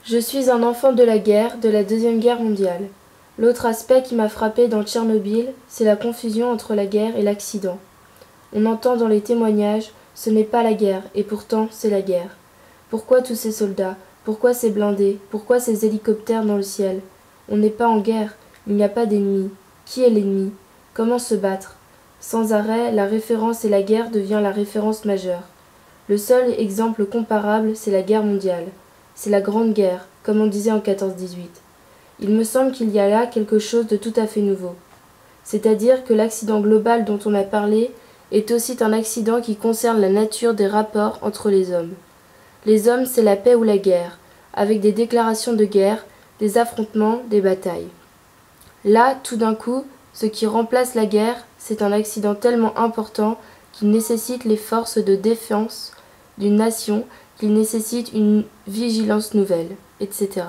Je suis un enfant de la guerre, de la Deuxième Guerre mondiale. L'autre aspect qui m'a frappé dans Tchernobyl, c'est la confusion entre la guerre et l'accident. On entend dans les témoignages, ce n'est pas la guerre, et pourtant c'est la guerre. Pourquoi tous ces soldats? Pourquoi ces blindés? Pourquoi ces hélicoptères dans le ciel? On n'est pas en guerre, il n'y a pas d'ennemi. Qui est l'ennemi? Comment se battre? Sans arrêt, la référence et la guerre devient la référence majeure. Le seul exemple comparable, c'est la guerre mondiale. C'est la Grande Guerre, comme on disait en 14-18. Il me semble qu'il y a là quelque chose de tout à fait nouveau. C'est-à-dire que l'accident global dont on a parlé est aussi un accident qui concerne la nature des rapports entre les hommes. Les hommes, c'est la paix ou la guerre, avec des déclarations de guerre, des affrontements, des batailles. Là, tout d'un coup, ce qui remplace la guerre, c'est un accident tellement important qu'il nécessite les forces de défense d'une nation, qu'il nécessite une vigilance nouvelle, etc.